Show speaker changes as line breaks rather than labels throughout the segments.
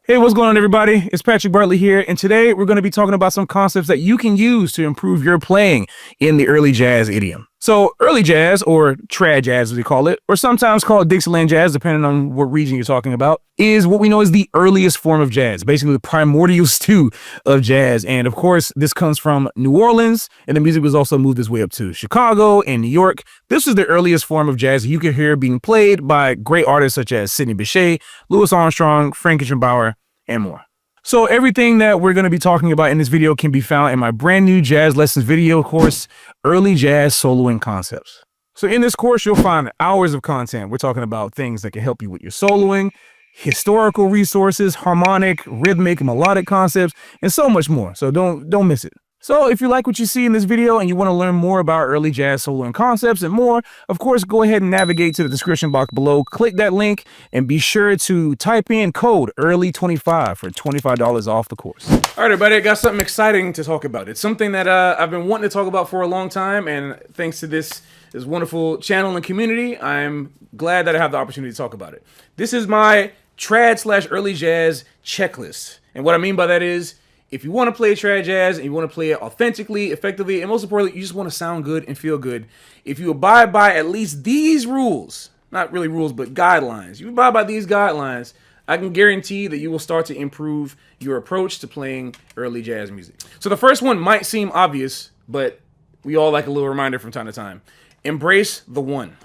Hey, what's going on, everybody? It's Patrick Bartley here, and today we're going to be talking about some concepts that you can use to improve your playing in the early jazz idiom. So, early jazz, or trad jazz as we call it, or sometimes called Dixieland jazz, depending on what region you're talking about, is what we know as the earliest form of jazz, basically the primordial stew of jazz. And of course, this comes from New Orleans, and the music was also moved its way up to Chicago and New York. This is the earliest form of jazz you could hear being played by great artists such as Sidney Bechet, Louis Armstrong, Frank Kinchenbauer, and more. So everything that we're going to be talking about in this video can be found in my brand new jazz lessons video course, Early Jazz Soloing Concepts. So in this course, you'll find hours of content. We're talking about things that can help you with your soloing, historical resources, harmonic, rhythmic, melodic concepts, and so much more. So don't miss it. So if you like what you see in this video and you want to learn more about early jazz soloing concepts and more, of course, go ahead and navigate to the description box below, click that link, and be sure to type in code EARLY25 for $25 off the course. All right, everybody, I got something exciting to talk about. It's something that I've been wanting to talk about for a long time, and thanks to this wonderful channel and community, I'm glad that I have the opportunity to talk about it. This is my trad/early jazz checklist, and what I mean by that is, if you want to play trad jazz and you want to play it authentically, effectively, and most importantly, you just want to sound good and feel good, if you abide by at least these rules, not really rules, but guidelines, you abide by these guidelines, I can guarantee that you will start to improve your approach to playing early jazz music. So the first one might seem obvious, but we all like a little reminder from time to time. Embrace the one.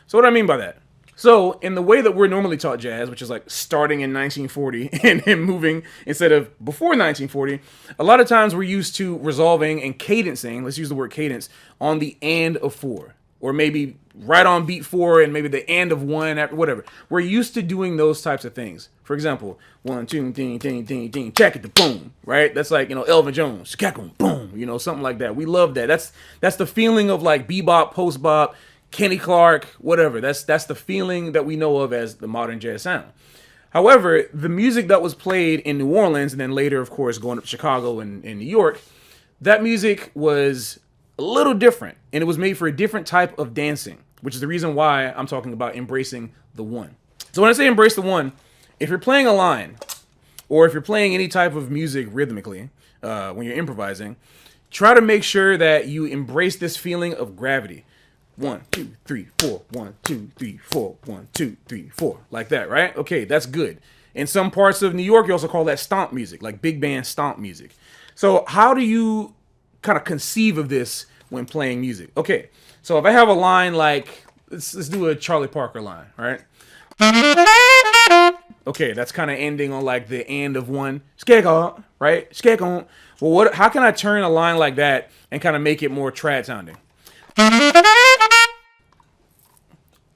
So what do I mean by that? So, in the way that we're normally taught jazz, which is like starting in 1940 and moving instead of before 1940, a lot of times we're used to resolving and cadencing, let's use the word cadence, on the and of four. Or maybe right on beat four and maybe the and of one, whatever. We're used to doing those types of things. For example, 1, 2, ding, ding, ding, ding, check it, the boom, right? That's like, Elvin Jones, boom, something like that. We love that. That's the feeling of like bebop, post-bop, Kenny Clark, whatever. That's the feeling that we know of as the modern jazz sound. However, the music that was played in New Orleans and then later, of course, going up to Chicago and New York, that music was a little different, and it was made for a different type of dancing, which is the reason why I'm talking about embracing the one. So when I say embrace the one, if you're playing a line, or if you're playing any type of music rhythmically, when you're improvising, try to make sure that you embrace this feeling of gravity. 1, 2, 3, 4, 1, 2, 3, 4, 1, 2, 3, 4, like that, right? Okay, that's good. In some parts of New York, you also call that stomp music, like big band stomp music. So how do you kind of conceive of this when playing music? Okay, so if I have a line like, let's do a Charlie Parker line, right? Okay, that's kind of ending on like the and of one, skeg-on, right? Skeg-on. Well, how can I turn a line like that and kind of make it more trad sounding?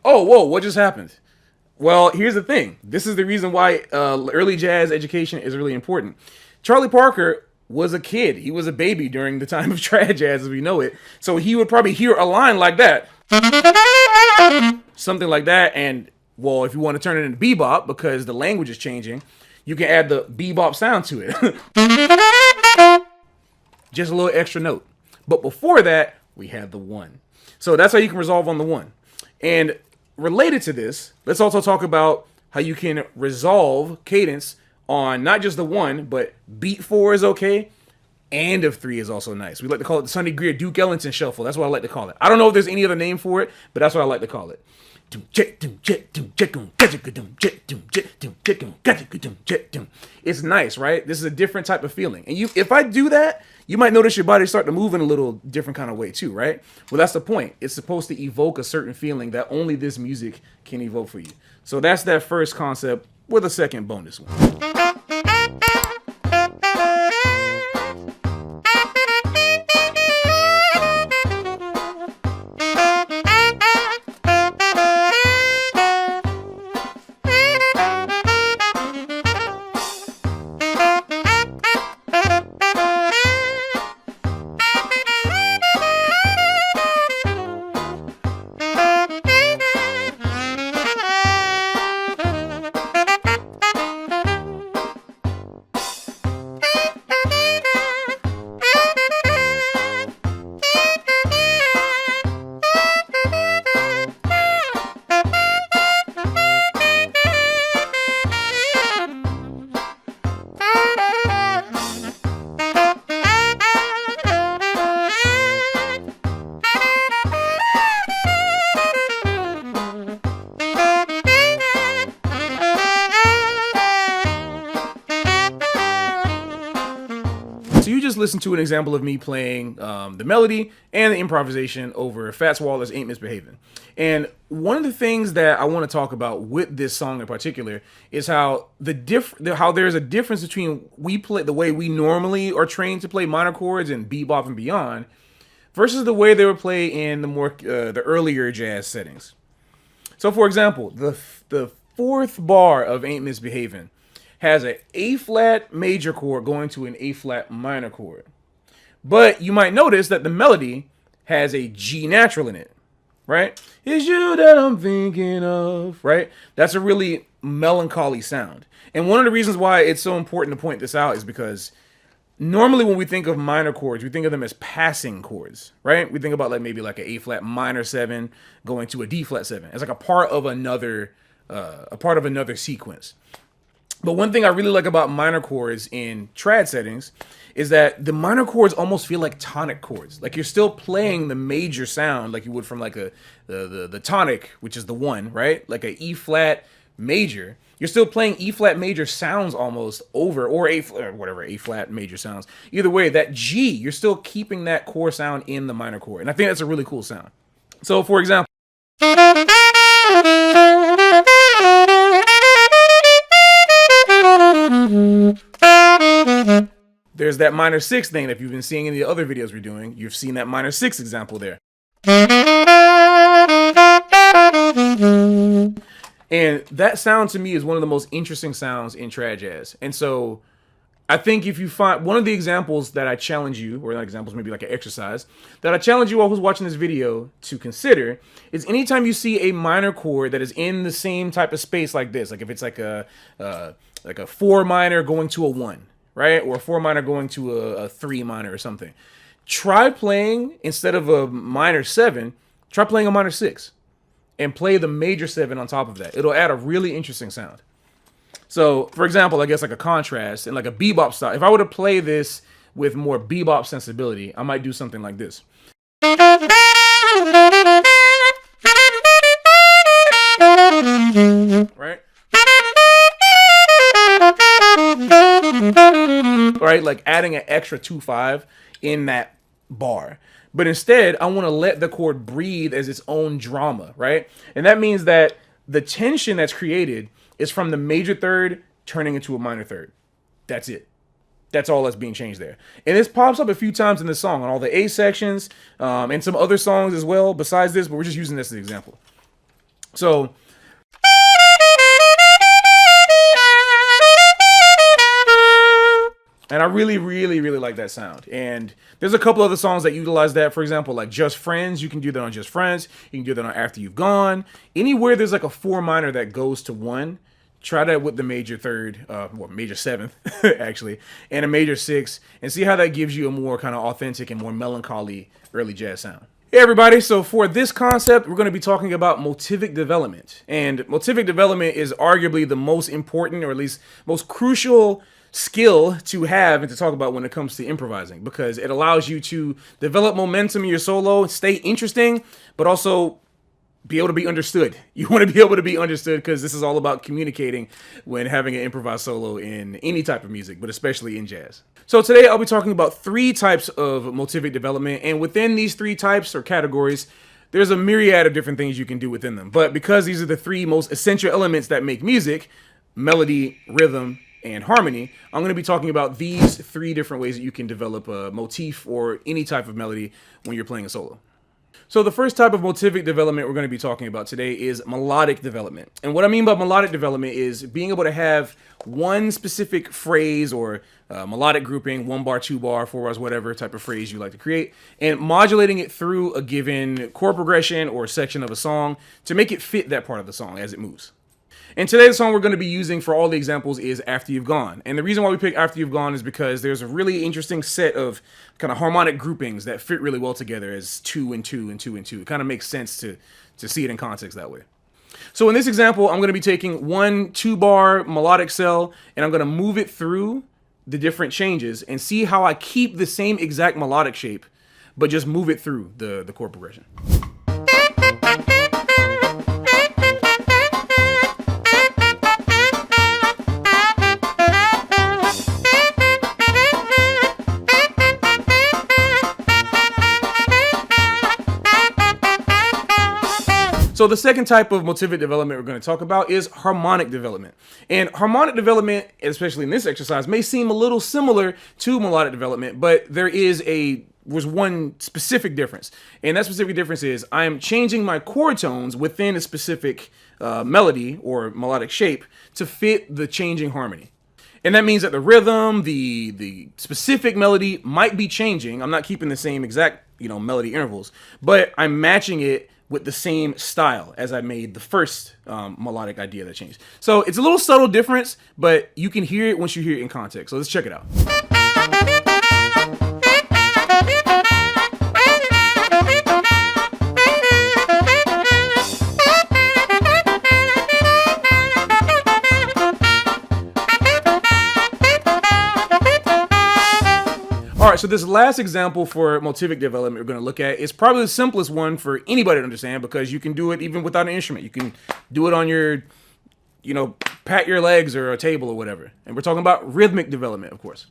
Oh, whoa, what just happened? Well, here's the thing. This is the reason why early jazz education is really important. Charlie Parker was a kid. He was a baby during the time of trad jazz as we know it. So he would probably hear a line like that. Something like that. And, well, if you want to turn it into bebop, because the language is changing, you can add the bebop sound to it. Just a little extra note. But before that, we had the one. So that's how you can resolve on the one. And related to this, let's also talk about how you can resolve cadence on not just the one, but beat four is okay, and of three is also nice. We like to call it the Sonny Greer Duke Ellington shuffle. That's what I like to call it. I don't know if there's any other name for it, but that's what I like to call it. It's nice, right? This is a different type of feeling. And if I do that, you might notice your body start to move in a little different kind of way too, right? Well, that's the point. It's supposed to evoke a certain feeling that only this music can evoke for you. So that's that first concept with a second bonus one. listen to an example of me playing the melody and the improvisation over Fats Waller's Ain't Misbehavin'. And one of the things that I want to talk about with this song in particular is how how there's a difference between the way we normally are trained to play minor chords and bebop and beyond versus the way they were played in the earlier jazz settings. So, for example, the fourth bar of Ain't Misbehavin' has an A flat major chord going to an A flat minor chord. But you might notice that the melody has a G natural in it, right? It's you that I'm thinking of, right? That's a really melancholy sound. And one of the reasons why it's so important to point this out is because normally when we think of minor chords, we think of them as passing chords, right? We think about maybe an A flat minor 7 going to a D flat 7 as like a part of another sequence. But one thing I really like about minor chords in trad settings is that the minor chords almost feel like tonic chords. Like you're still playing the major sound like you would from like the tonic, which is the 1, right? Like a E flat major. You're still playing E flat major sounds almost over, or A flat major sounds. Either way, that G, you're still keeping that core sound in the minor chord. And I think that's a really cool sound. So for example, there's that minor 6 thing that if you've been seeing in the other videos we're doing, you've seen that minor 6 example there. And that sound to me is one of the most interesting sounds in trad jazz. And so I think if you find one of the examples that I challenge you, or not examples, maybe like an exercise, that I challenge you all who's watching this video to consider is anytime you see a minor chord that is in the same type of space like this, like if it's like a 4 minor going to a 1, right? Or a 4 minor going to a 3 minor or something. Try playing, instead of a minor 7, try playing a minor 6 and play the major 7 on top of that. It'll add a really interesting sound. So, for example, I guess like a contrast and like a bebop style. If I were to play this with more bebop sensibility, I might do something like this. Right? Right, like adding an extra 2/5 in that bar. But instead, I want to let the chord breathe as its own drama, right? And that means that the tension that's created is from the major third turning into a minor third. That's it. That's all that's being changed there. And this pops up a few times in the song on all the A sections and some other songs as well besides this, but we're just using this as an example. So and I really, really, really like that sound. And there's a couple other songs that utilize that. For example, like Just Friends. You can do that on Just Friends. You can do that on After You've Gone. Anywhere there's like a 4 minor that goes to 1, try that with the major 3rd, major 7th, actually, and a major 6, and see how that gives you a more kind of authentic and more melancholy early jazz sound. Hey everybody, so for this concept, we're going to be talking about motivic development. And motivic development is arguably the most important, or at least most crucial skill to have and to talk about when it comes to improvising, because it allows you to develop momentum in your solo, stay interesting, but also be able to be understood. You want to be able to be understood because this is all about communicating when having an improvised solo in any type of music, but especially in jazz. So today I'll be talking about 3 types of motivic development, and within these 3 types or categories, there's a myriad of different things you can do within them. But because these are the 3 most essential elements that make music, melody, rhythm, and harmony, I'm going to be talking about these 3 different ways that you can develop a motif or any type of melody when you're playing a solo. So the first type of motivic development we're going to be talking about today is melodic development. And what I mean by melodic development is being able to have one specific phrase or melodic grouping, 1 bar, 2 bar, 4 bars, whatever type of phrase you like to create, and modulating it through a given chord progression or section of a song to make it fit that part of the song as it moves. And today the song we're going to be using for all the examples is After You've Gone. And the reason why we pick After You've Gone is because there's a really interesting set of kind of harmonic groupings that fit really well together as 2 and 2 and 2 and 2. It kind of makes sense to see it in context that way. So in this example, I'm going to be taking 1 2-bar melodic cell and I'm going to move it through the different changes and see how I keep the same exact melodic shape, but just move it through the chord progression. So the second type of motivic development we're going to talk about is harmonic development. And harmonic development, especially in this exercise, may seem a little similar to melodic development, but there was one specific difference. And that specific difference is I am changing my chord tones within a specific melody or melodic shape to fit the changing harmony. And that means that the rhythm, the specific melody might be changing. I'm not keeping the same exact, melody intervals, but I'm matching it with the same style as I made the first melodic idea that changed. So it's a little subtle difference, but you can hear it once you hear it in context. So let's check it out. All right, so this last example for motivic development we're going to look at is probably the simplest one for anybody to understand because you can do it even without an instrument. You can do it on your, pat your legs or a table or whatever. And we're talking about rhythmic development, of course.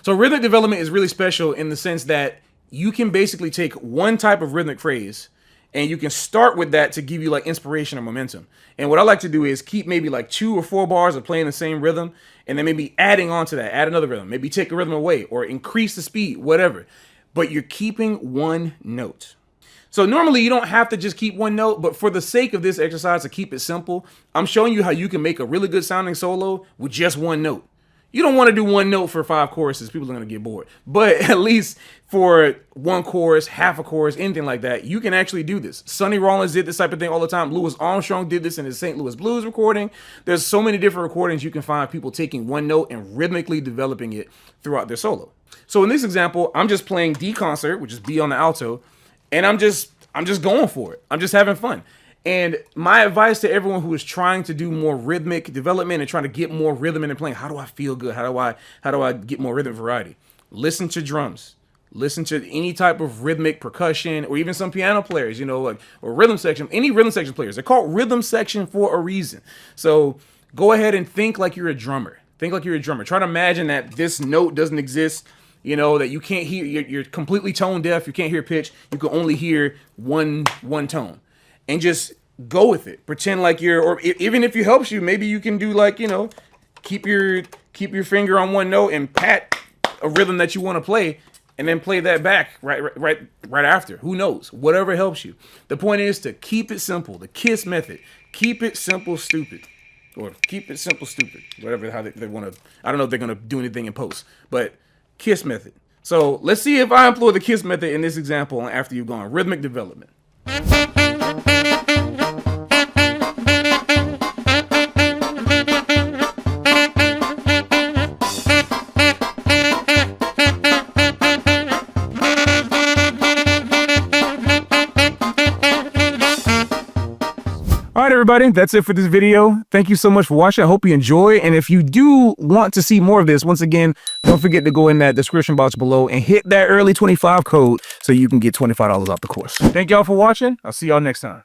So rhythmic development is really special in the sense that you can basically take one type of rhythmic phrase and you can start with that to give you like inspiration or momentum. And what I like to do is keep maybe like 2 or 4 bars of playing the same rhythm and then maybe adding on to that, add another rhythm, maybe take a rhythm away or increase the speed, whatever. But you're keeping one note. So normally you don't have to just keep one note, but for the sake of this exercise to keep it simple, I'm showing you how you can make a really good sounding solo with just one note. You don't want to do one note for 5 choruses. People are going to get bored. But at least for 1 chorus, half a chorus, anything like that, you can actually do this. Sonny Rollins did this type of thing all the time. Louis Armstrong did this in his St. Louis Blues recording. There's so many different recordings you can find people taking one note and rhythmically developing it throughout their solo. So in this example, I'm just playing D concert, which is B on the alto, and I'm just going for it. I'm just having fun. And my advice to everyone who is trying to do more rhythmic development and trying to get more rhythm in their playing, how do I feel good? How do I get more rhythm variety? Listen to drums. Listen to any type of rhythmic percussion or even some piano players, or rhythm section, any rhythm section players. They're called rhythm section for a reason. So go ahead and think like you're a drummer. Think like you're a drummer. Try to imagine that this note doesn't exist, that you can't hear, you're completely tone deaf. You can't hear pitch. You can only hear one tone. And just go with it. Pretend like or even if it helps you, maybe you can do like, keep your finger on one note and pat a rhythm that you want to play and then play that back right after. Who knows? Whatever helps you. The point is to keep it simple. The KISS method. Keep it simple, stupid. Or keep it simple, stupid. Whatever, how they want to. I don't know if they're going to do anything in post. But KISS method. So let's see if I employ the KISS method in this example after you've gone rhythmic development. All right, everybody, that's it for this video. Thank you so much for watching. I hope you enjoy. And if you do want to see more of this, once again, don't forget to go in that description box below and hit that early 25 code so you can get $25 off the course. Thank y'all for watching. I'll see y'all next time.